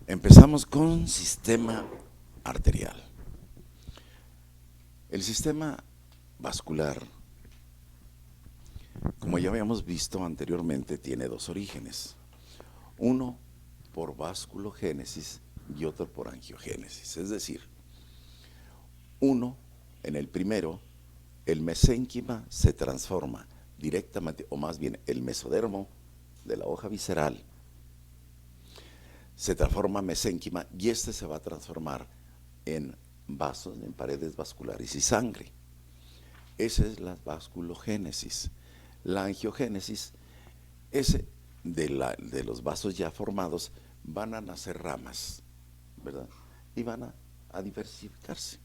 Empezamos con sistema arterial. El sistema vascular, como ya habíamos visto anteriormente, tiene dos orígenes. Uno por vasculogénesis y otro por angiogénesis. Es decir, uno, en el primero, el mesénquima se transforma directamente, o más bien el mesodermo de la hoja visceral se transforma en mesénquima y este se va a transformar en vasos, en paredes vasculares y sangre. Esa es la vasculogénesis. La angiogénesis es de los vasos ya formados, van a nacer ramas, ¿verdad? Y van a diversificarse.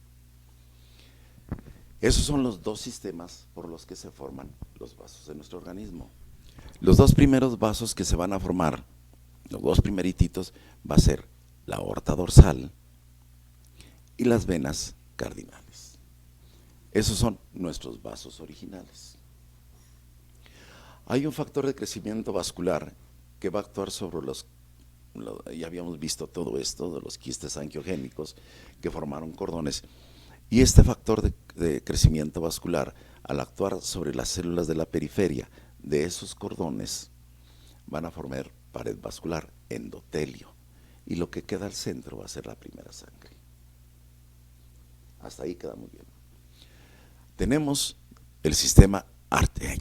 Esos son los dos sistemas por los que se forman los vasos de nuestro organismo. Los dos primeros vasos que se van a formar, los dos primerititos, va a ser la aorta dorsal y las venas cardinales. Esos son nuestros vasos originales. Hay un factor de crecimiento vascular que va a actuar sobre ya habíamos visto todo esto de los quistes angiogénicos que formaron cordones, y este factor de crecimiento vascular, al actuar sobre las células de la periferia de esos cordones, van a formar pared vascular, endotelio, y lo que queda al centro va a ser la primera sangre. Hasta ahí queda muy bien. Tenemos el sistema arterial.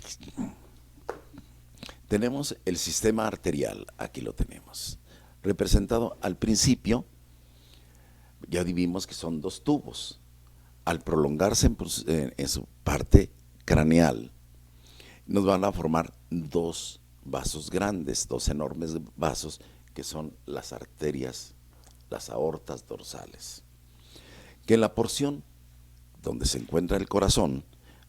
Tenemos el sistema arterial, aquí lo tenemos, representado al principio, ya vimos que son dos tubos. Al prolongarse en su parte craneal, nos van a formar dos vasos grandes, dos enormes vasos, que son las arterias, las aortas dorsales. Que en la porción donde se encuentra el corazón,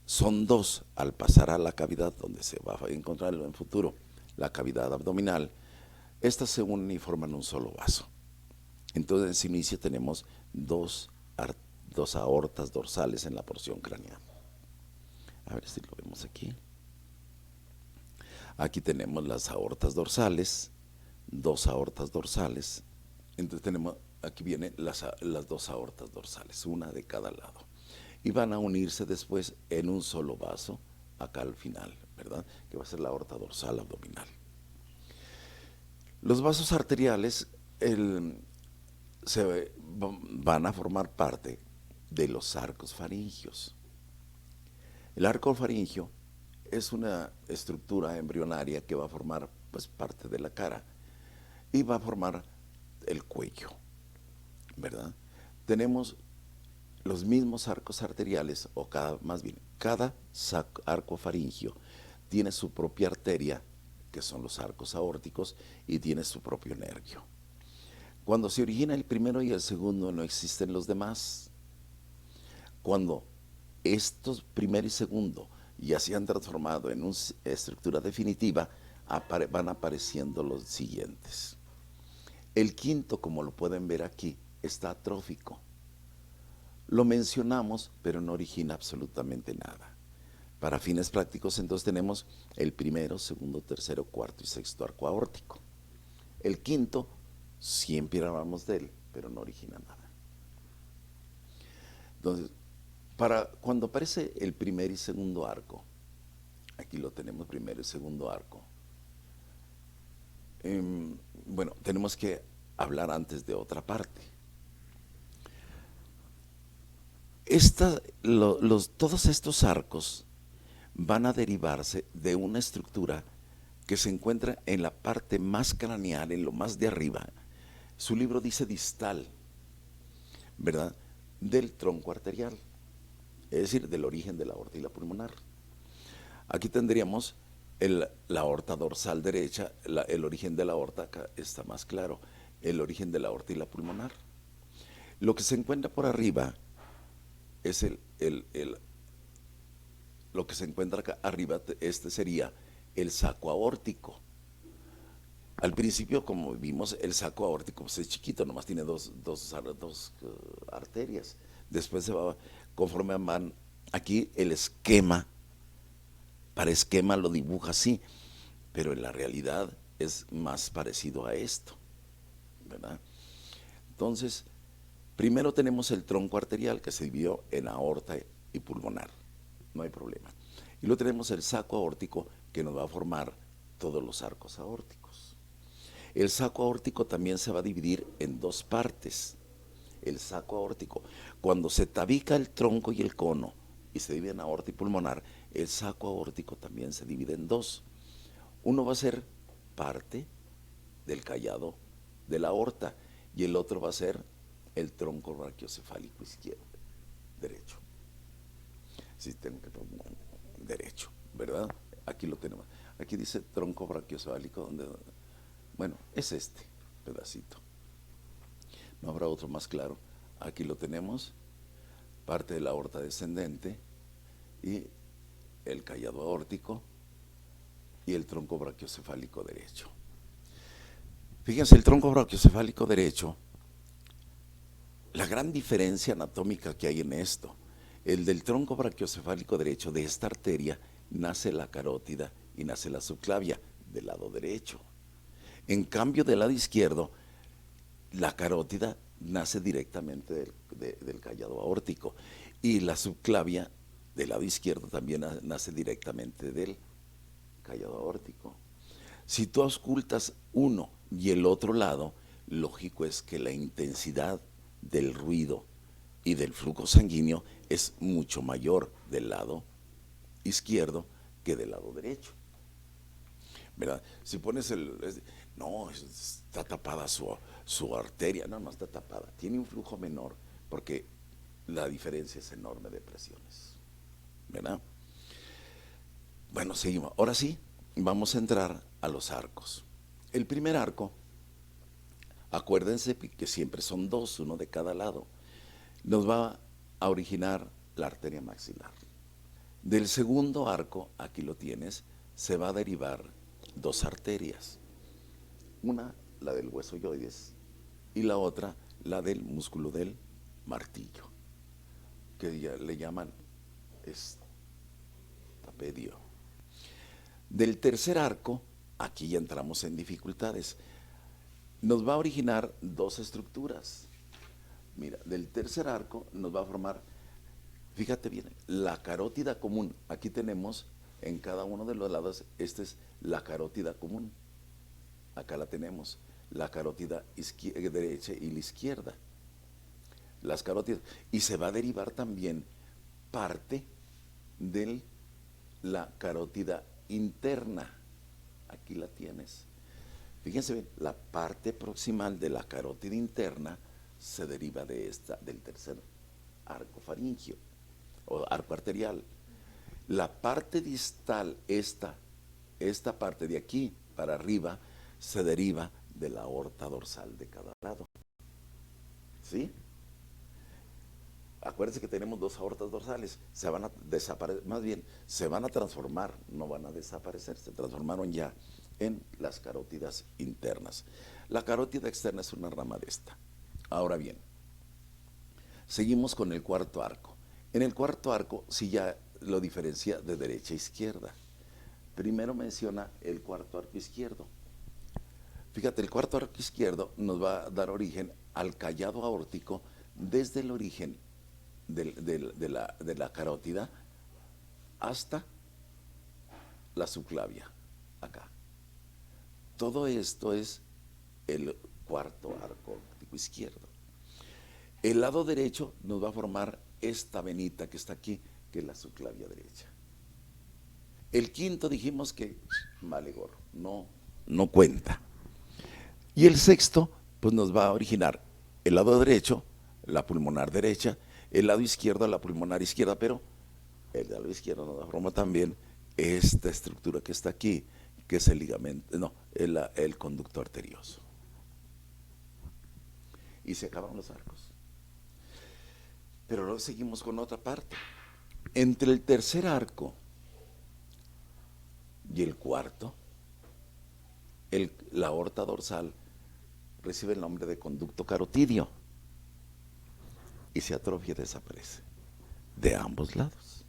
son dos. Al pasar a la cavidad donde se va a encontrar en el futuro, la cavidad abdominal, estas se unen y forman un solo vaso. Entonces en su inicio tenemos dos aortas dorsales en la porción craneal. A ver si lo vemos aquí. Aquí tenemos las aortas dorsales, dos aortas dorsales. Entonces tenemos, aquí vienen las dos aortas dorsales, una de cada lado. Y van a unirse después en un solo vaso, acá al final, ¿verdad? Que va a ser la aorta dorsal abdominal. Los vasos arteriales van a formar parte de los arcos faringios. El arco faringio es una estructura embrionaria que va a formar, pues, parte de la cara y va a formar el cuello, ¿verdad? Tenemos los mismos arcos arteriales, o cada arco faringio tiene su propia arteria, que son los arcos aórticos, y tiene su propio nervio. Cuando se origina el primero y el segundo, no existen los demás. Cuando estos primero y segundo ya se han transformado en una estructura definitiva, van apareciendo los siguientes. El quinto, como lo pueden ver aquí, está atrófico. Lo mencionamos, pero no origina absolutamente nada. Para fines prácticos, entonces tenemos el primero, segundo, tercero, cuarto y sexto arco aórtico. El quinto, siempre hablamos de él, pero no origina nada. Entonces, cuando aparece el primer y segundo arco, aquí lo tenemos, primero y segundo arco, bueno, tenemos que hablar antes de otra parte. Todos estos arcos van a derivarse de una estructura que se encuentra en la parte más craneal, en lo más de arriba. Su libro dice distal, ¿verdad? Del tronco arterial, es decir, del origen de la aorta y la pulmonar. Aquí tendríamos la aorta dorsal derecha, el origen de la aorta, acá está más claro, el origen de la aorta y la pulmonar. Lo que se encuentra por arriba es lo que se encuentra acá arriba, sería el saco aórtico. Al principio, como vimos, el saco aórtico pues es chiquito, nomás tiene dos arterias. Después conforme van, aquí el esquema, para esquema lo dibuja así, pero en la realidad es más parecido a esto, ¿verdad? Entonces, primero tenemos el tronco arterial que se dividió en aorta y pulmonar, no hay problema. Y luego tenemos el saco aórtico que nos va a formar todos los arcos aórticos. El saco aórtico también se va a dividir en dos partes. El saco aórtico, cuando se tabica el tronco y el cono y se divide en aorta y pulmonar, el saco aórtico también se divide en dos. Uno va a ser parte del callado de la aorta y el otro va a ser el tronco brachiocefálico izquierdo, derecho. Sí, tengo que poner derecho, ¿verdad? Aquí lo tenemos. Aquí dice tronco brachiocefálico, donde, bueno, es este pedacito. No habrá otro más claro. Aquí lo tenemos, parte de la aorta descendente y el callado aórtico y el tronco brachiocefálico derecho. Fíjense, el tronco brachiocefálico derecho, la gran diferencia anatómica que hay en esto, el del tronco brachiocefálico derecho, de esta arteria, nace la carótida y nace la subclavia del lado derecho. En cambio, del lado izquierdo, la carótida nace directamente del callado aórtico y la subclavia del lado izquierdo también nace directamente del callado aórtico. Si tú auscultas uno y el otro lado, lógico es que la intensidad del ruido y del flujo sanguíneo es mucho mayor del lado izquierdo que del lado derecho, ¿verdad? Si pones no, está tapada su arteria, no está tapada, tiene un flujo menor porque la diferencia es enorme de presiones, ¿verdad? Bueno, seguimos. Ahora sí, vamos a entrar a los arcos. El primer arco, acuérdense que siempre son dos, uno de cada lado, nos va a originar la arteria maxilar. Del segundo arco, aquí lo tienes, se va a derivar dos arterias. Una, la del hueso yoides, y la otra, la del músculo del martillo, que ya le llaman estapedio. Del tercer arco, aquí ya entramos en dificultades, nos va a originar dos estructuras. Mira, del tercer arco nos va a formar, fíjate bien, la carótida común. Aquí tenemos en cada uno de los lados, esta es la carótida común. Acá la tenemos, la carótida derecha y la izquierda. Las carótidas. Y se va a derivar también parte de la carótida interna. Aquí la tienes. Fíjense bien, la parte proximal de la carótida interna se deriva de del tercer arco faríngeo o arco arterial. La parte distal, esta parte de aquí para arriba, se deriva de la aorta dorsal de cada lado. ¿Sí? Acuérdense que tenemos dos aortas dorsales, se van a desaparecer, más bien, se van a transformar, no van a desaparecer, se transformaron ya en las carótidas internas. La carótida externa es una rama de esta. Ahora bien, seguimos con el cuarto arco. En el cuarto arco, sí ya lo diferencia de derecha a izquierda. Primero menciona el cuarto arco izquierdo. Fíjate, el cuarto arco izquierdo nos va a dar origen al callado aórtico desde el origen de la carótida hasta la subclavia, acá. Todo esto es el cuarto arco aórtico izquierdo. El lado derecho nos va a formar esta venita que está aquí, que es la subclavia derecha. El quinto dijimos que vale gorro, no cuenta. Y el sexto, pues nos va a originar el lado derecho, la pulmonar derecha, el lado izquierdo, la pulmonar izquierda, pero el lado izquierdo nos forma también esta estructura que está aquí, que es el ligamento, no, el conducto arterioso. Y se acaban los arcos. Pero luego seguimos con otra parte. Entre el tercer arco y el cuarto, la aorta dorsal recibe el nombre de conducto carotidio y se atrofia y desaparece de ambos lados.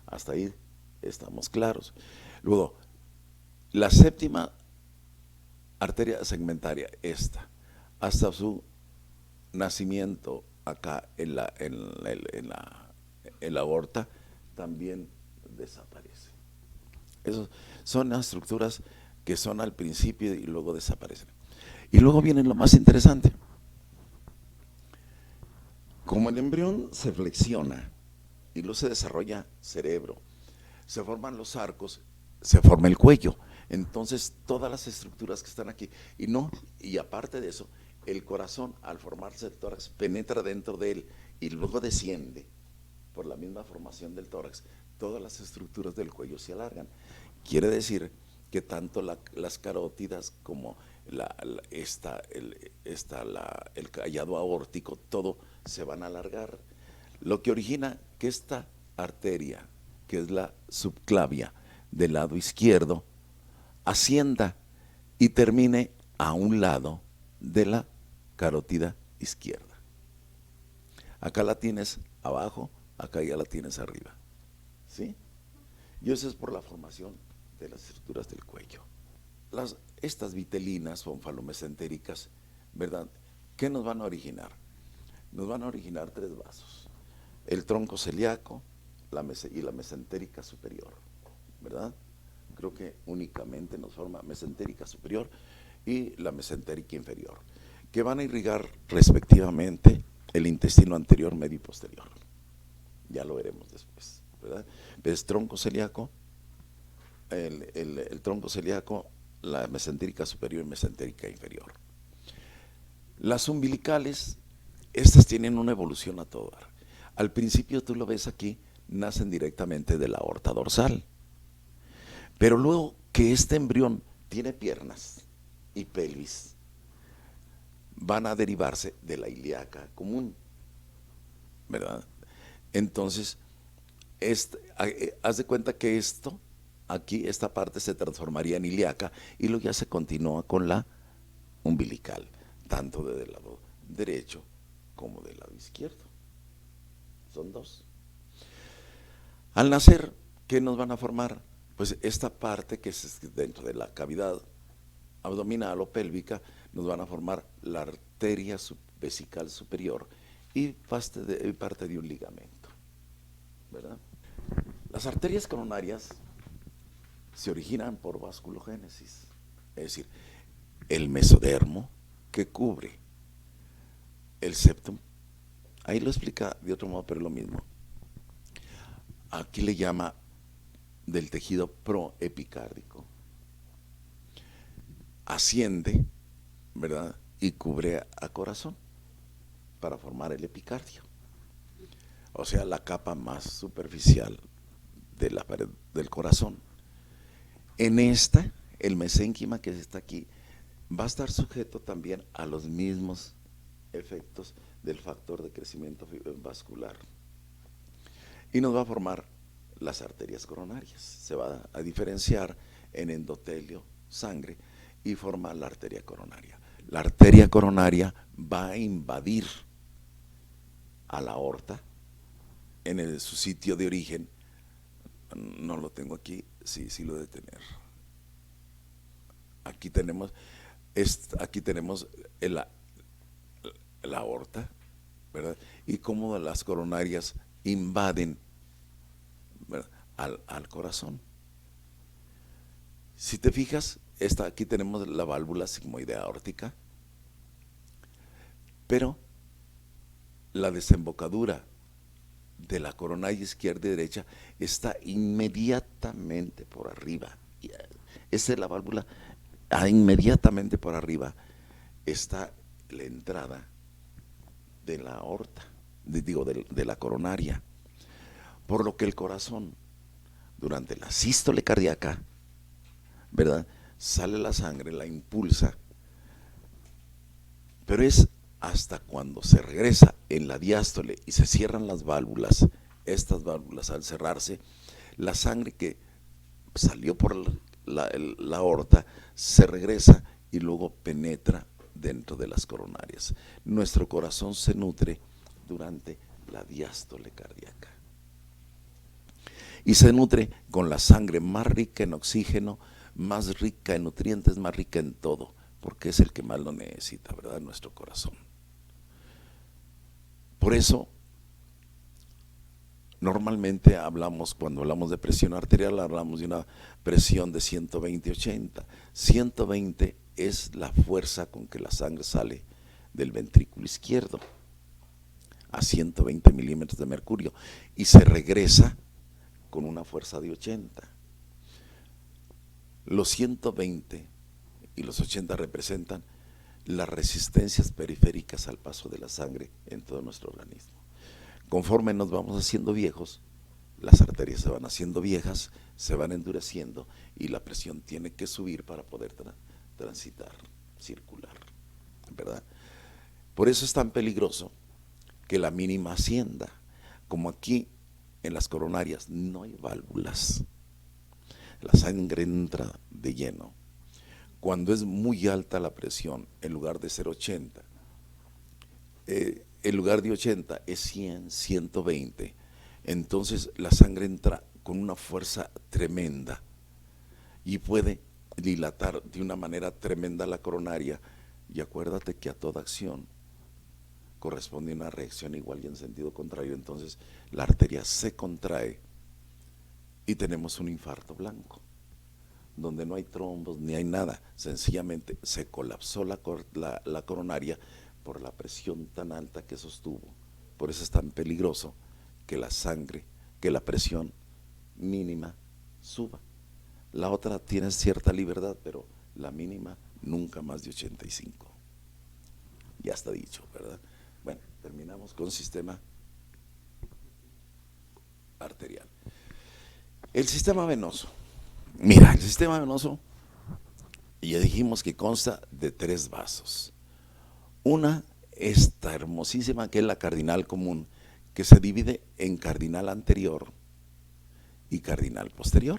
Hasta ahí estamos claros. Luego, la séptima arteria segmentaria, esta, hasta su nacimiento acá en la aorta, también desaparece. Esas son las estructuras que son al principio y luego desaparecen. Y luego viene lo más interesante. Como el embrión se flexiona y luego se desarrolla cerebro, se forman los arcos, se forma el cuello. Entonces todas las estructuras que están aquí, y aparte de eso, el corazón al formarse el tórax penetra dentro de él y luego desciende por la misma formación del tórax, todas las estructuras del cuello se alargan. Quiere decir que tanto las carótidas como el callado aórtico, todo se van a alargar. Lo que origina que esta arteria, que es la subclavia del lado izquierdo, ascienda y termine a un lado de la carótida izquierda. Acá la tienes abajo, acá ya la tienes arriba. ¿Sí? Y eso es por la formación de las estructuras del cuello. Estas vitelinas o onfalomesentéricas, ¿verdad? ¿Qué nos van a originar? Nos van a originar 3 vasos: el tronco celíaco y la mesentérica superior, ¿verdad? Creo que únicamente nos forma mesentérica superior y la mesentérica inferior, que van a irrigar respectivamente el intestino anterior, medio y posterior. Ya lo veremos después, ¿verdad? ¿Ves? Tronco celíaco, el tronco celíaco, la mesentérica superior y mesentérica inferior. Las umbilicales, estas tienen una evolución a todo dar. Al principio tú lo ves aquí, nacen directamente de la aorta dorsal, pero luego que este embrión tiene piernas y pelvis, van a derivarse de la ilíaca común, ¿verdad? Entonces, haz de cuenta que esta parte se transformaría en ilíaca y luego ya se continúa con la umbilical, tanto del lado derecho como del lado izquierdo. Son 2. Al nacer, ¿qué nos van a formar? Pues esta parte que es dentro de la cavidad abdominal o pélvica, nos van a formar la arteria vesical superior y parte de un ligamento, ¿verdad? Las arterias coronarias se originan por vasculogénesis, es decir, el mesodermo que cubre el septum. Ahí lo explica de otro modo, pero es lo mismo. Aquí le llama del tejido proepicárdico. Asciende, ¿verdad? Y cubre a corazón para formar el epicardio. O sea, la capa más superficial de la pared del corazón. En esta, el mesénquima que está aquí, va a estar sujeto también a los mismos efectos del factor de crecimiento vascular. Y nos va a formar las arterias coronarias. Se va a diferenciar en endotelio, sangre, y forma la arteria coronaria. La arteria coronaria va a invadir a la aorta en su sitio de origen. No lo tengo aquí, sí lo he de tener. Aquí tenemos la aorta, ¿verdad? Y cómo las coronarias invaden, ¿verdad?, al corazón. Si te fijas, aquí tenemos la válvula sigmoidea aórtica, pero la desembocadura de la coronaria izquierda y derecha está inmediatamente por arriba. Esta es la válvula, inmediatamente por arriba está la entrada de la aorta, de la coronaria, por lo que el corazón, durante la sístole cardíaca, ¿verdad?, sale la sangre, la impulsa, pero es hasta cuando se regresa en la diástole y se cierran las válvulas. Estas válvulas, al cerrarse, la sangre que salió por la aorta se regresa y luego penetra dentro de las coronarias. Nuestro corazón se nutre durante la diástole cardíaca y se nutre con la sangre más rica en oxígeno, más rica en nutrientes, más rica en todo, porque es el que más lo necesita, ¿verdad?, nuestro corazón. Por eso, normalmente cuando hablamos de presión arterial, hablamos de una presión de 120/80. 120 es la fuerza con que la sangre sale del ventrículo izquierdo a 120 milímetros de mercurio y se regresa con una fuerza de 80. Los 120 y los 80 representan las resistencias periféricas al paso de la sangre en todo nuestro organismo. Conforme nos vamos haciendo viejos, las arterias se van haciendo viejas, se van endureciendo y la presión tiene que subir para poder transitar, circular, ¿verdad? Por eso es tan peligroso que la mínima ascienda. Como aquí en las coronarias no hay válvulas, la sangre entra de lleno. Cuando es muy alta la presión, en lugar de ser 80, en lugar de 80 es 100, 120, entonces la sangre entra con una fuerza tremenda y puede dilatar de una manera tremenda la coronaria. Y acuérdate que a toda acción corresponde una reacción igual y en sentido contrario. Entonces la arteria se contrae y tenemos un infarto blanco, donde no hay trombos ni hay nada, sencillamente se colapsó la coronaria por la presión tan alta que sostuvo. Por eso es tan peligroso que la presión mínima suba. La otra tiene cierta libertad, pero la mínima nunca más de 85. Ya está dicho, ¿verdad? Bueno, terminamos con sistema arterial. El sistema venoso. Mira, el sistema venoso, ya dijimos que consta de 3 vasos. Una, esta hermosísima, que es la cardinal común, que se divide en cardinal anterior y cardinal posterior.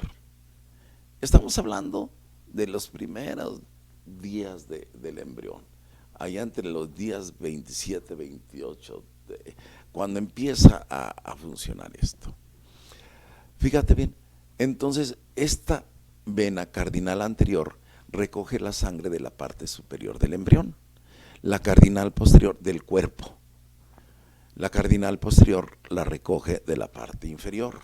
Estamos hablando de los primeros días del embrión, allá entre los días 27, 28, cuando empieza a funcionar esto. Fíjate bien, entonces esta vena cardinal anterior recoge la sangre de la parte superior del embrión, la cardinal posterior del cuerpo, la cardinal posterior la recoge de la parte inferior.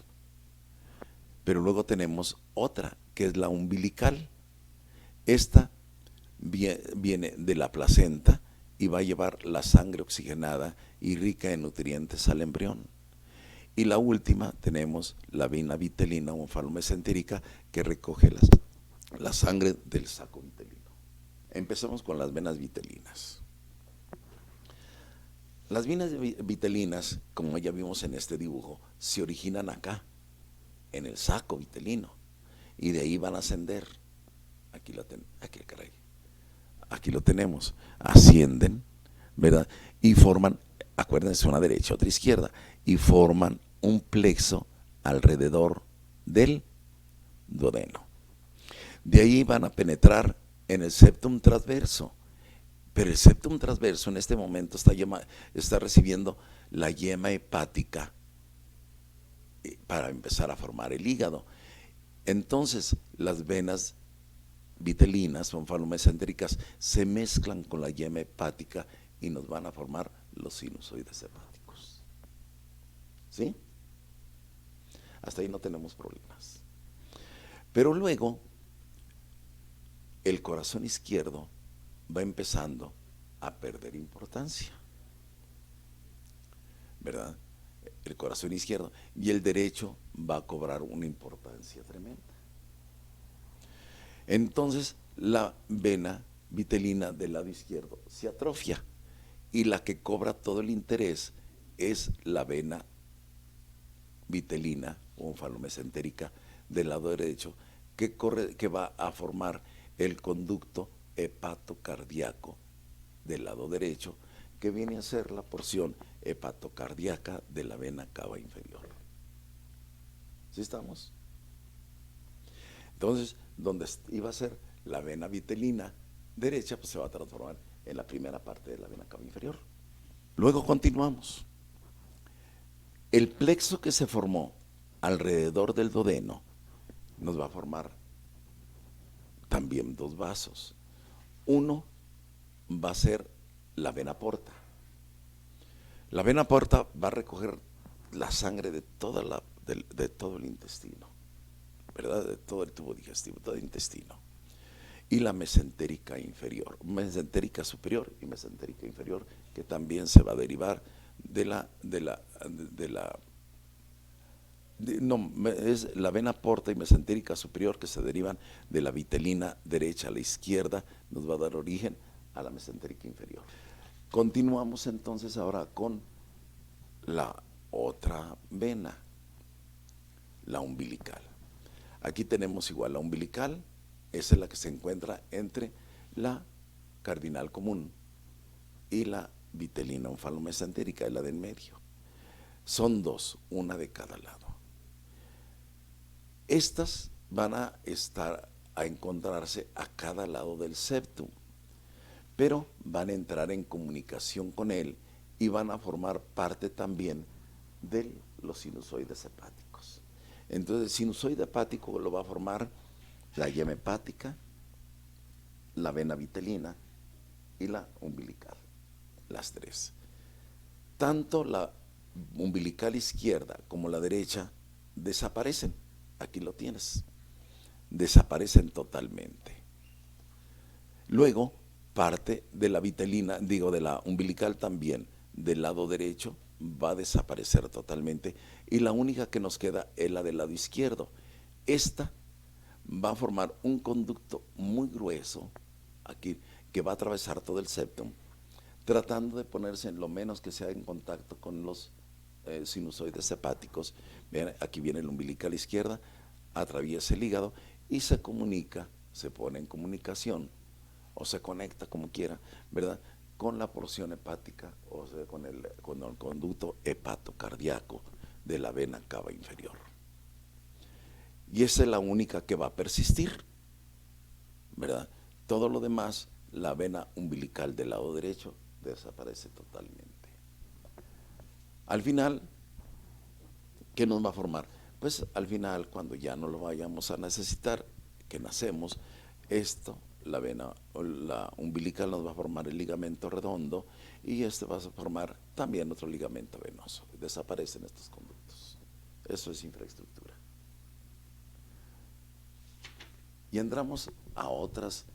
Pero luego tenemos otra, que es la umbilical. Esta viene de la placenta y va a llevar la sangre oxigenada y rica en nutrientes al embrión. Y la última tenemos la vena vitelina o onfalomesentérica, que recoge la sangre del saco vitelino. Empecemos con las venas vitelinas. Las venas vitelinas, como ya vimos en este dibujo, se originan acá, en el saco vitelino, y de ahí van a ascender. Aquí lo tenemos. Ascienden, ¿verdad? Y forman, acuérdense, una derecha, otra izquierda, y forman un plexo alrededor del duodeno. De ahí van a penetrar en el septum transverso. Pero el septum transverso en este momento está recibiendo la yema hepática para empezar a formar el hígado. Entonces las venas vitelinas o onfalomesentéricas se mezclan con la yema hepática y nos van a formar los sinusoides hepáticos. ¿Sí? Hasta ahí no tenemos problemas. Pero luego el corazón izquierdo va empezando a perder importancia, ¿verdad? El corazón izquierdo, y el derecho va a cobrar una importancia tremenda. Entonces la vena vitelina del lado izquierdo se atrofia y la que cobra todo el interés es la vena vitelina o onfalomesentérica del lado derecho, que va a formar el conducto hepatocardíaco del lado derecho, que viene a ser la porción hepatocardíaca de la vena cava inferior. ¿Sí estamos? Entonces, donde iba a ser la vena vitelina derecha, pues se va a transformar en la primera parte de la vena cava inferior. Luego continuamos. El plexo que se formó alrededor del duodeno nos va a formar también 2 vasos. Uno va a ser la vena porta. La vena porta va a recoger la sangre de de todo el intestino, ¿verdad? De todo el tubo digestivo, todo el intestino. Y la mesentérica inferior, mesentérica superior y mesentérica inferior, que también se va a derivar no, es la vena porta y mesentérica superior, que se derivan de la vitelina derecha a la izquierda, nos va a dar origen a la mesentérica inferior. Continuamos entonces ahora con la otra vena, la umbilical. Aquí tenemos igual la umbilical, esa es la que se encuentra entre la cardinal común y la vitelina onfalomesentérica, es la del medio. Son dos, una de cada lado. Estas van a encontrarse a cada lado del septum, pero van a entrar en comunicación con él y van a formar parte también de los sinusoides hepáticos. Entonces, el sinusoide hepático lo va a formar la yema hepática, la vena vitelina y la umbilical, las tres. Tanto la umbilical izquierda como la derecha desaparecen. Aquí lo tienes. Desaparecen totalmente. Luego, parte de la vitelina, de la umbilical también, del lado derecho, va a desaparecer totalmente. Y la única que nos queda es la del lado izquierdo. Esta va a formar un conducto muy grueso, aquí, que va a atravesar todo el septum, tratando de ponerse en lo menos que sea en contacto con los sinusoides hepáticos. Vean, aquí viene el umbilical izquierda, atraviesa el hígado y se comunica, se pone en comunicación o se conecta como quiera, ¿verdad?, con la porción hepática, o sea, con el conducto hepatocardíaco de la vena cava inferior. Y esa es la única que va a persistir, ¿verdad? Todo lo demás, la vena umbilical del lado derecho desaparece totalmente. Al final, ¿qué nos va a formar? Pues al final, cuando ya no lo vayamos a necesitar, que nacemos, la umbilical nos va a formar el ligamento redondo y va a formar también otro ligamento venoso. Desaparecen estos conductos. Eso es infraestructura. Y entramos a otras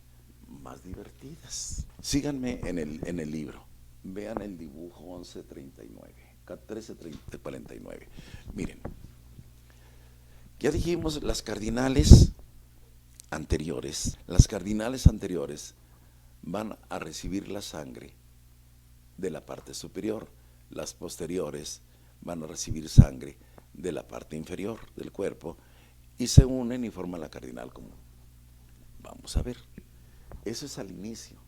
más divertidas. Síganme en el libro. Vean el dibujo 1139, 1349. Miren, ya dijimos las cardinales anteriores. Las cardinales anteriores van a recibir la sangre de la parte superior. Las posteriores van a recibir sangre de la parte inferior del cuerpo y se unen y forman la cardinal común. Vamos a ver. Eso es al inicio.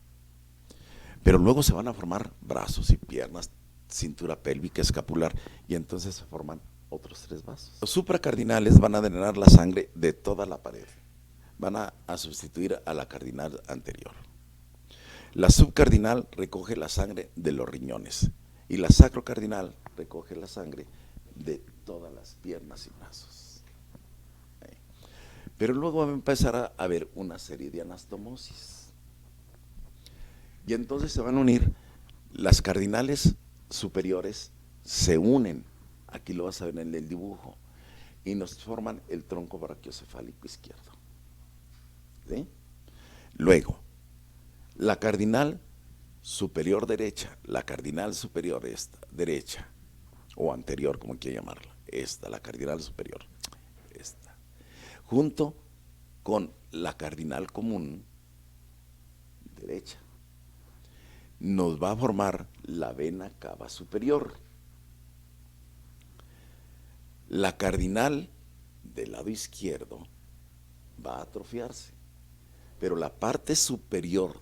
Pero luego se van a formar brazos y piernas, cintura pélvica, escapular, y entonces se forman otros tres vasos. Los supracardinales van a drenar la sangre de toda la pared. Van a sustituir a la cardinal anterior. La subcardinal recoge la sangre de los riñones y la sacrocardinal recoge la sangre de todas las piernas y brazos. Pero luego va a empezar a haber una serie de anastomosis. Y entonces se van a unir las cardinales superiores, se unen, aquí lo vas a ver en el dibujo, y nos forman el tronco brachiocefálico izquierdo. ¿Sí? Luego, la cardinal superior derecha, la cardinal superior esta, derecha, o anterior, como quiera llamarla, esta, la cardinal superior, esta, junto con la cardinal común, derecha, nos va a formar la vena cava superior. La cardinal del lado izquierdo va a atrofiarse, pero la parte superior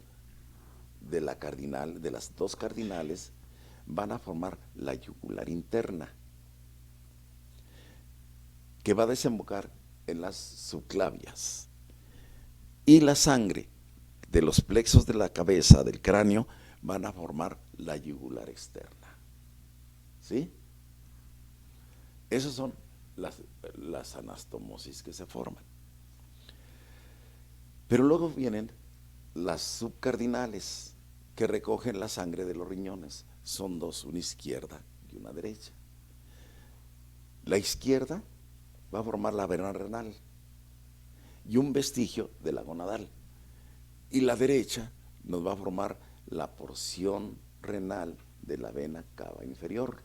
de la cardinal, de las dos cardinales, van a formar la yugular interna, que va a desembocar en las subclavias. Y la sangre de los plexos de la cabeza, del cráneo, van a formar la yugular externa. ¿Sí? Esas son las anastomosis que se forman. Pero luego vienen las subcardinales, que recogen la sangre de los riñones. Son dos, una izquierda y una derecha. La izquierda va a formar la vena renal y un vestigio de la gonadal. Y la derecha nos va a formar la porción renal de la vena cava inferior.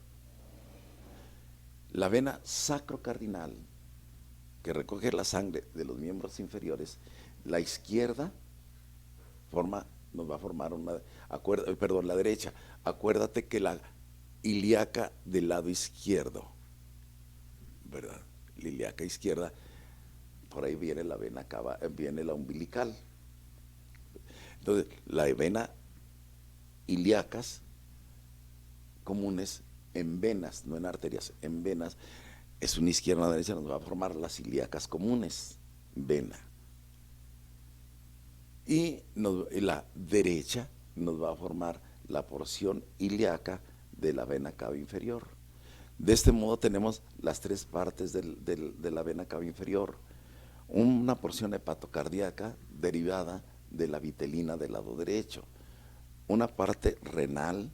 La vena sacrocardinal, que recoge la sangre de los miembros inferiores, la izquierda nos va a formar la derecha. Acuérdate que la ilíaca del lado izquierdo, ¿verdad? La ilíaca izquierda, por ahí viene la vena cava, viene la umbilical. Entonces, la vena ilíacas comunes en venas, no en arterias, en venas, es una izquierda, una derecha, nos va a formar las ilíacas comunes, vena. Y la derecha nos va a formar la porción ilíaca de la vena cava inferior. De este modo tenemos las tres partes de la vena cava inferior. Una porción hepatocardíaca derivada de la vitelina del lado derecho. Una parte renal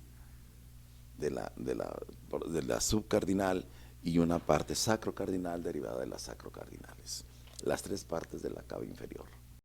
de la subcardinal y una parte sacrocardinal derivada de las sacrocardinales. Las tres partes de la cava inferior.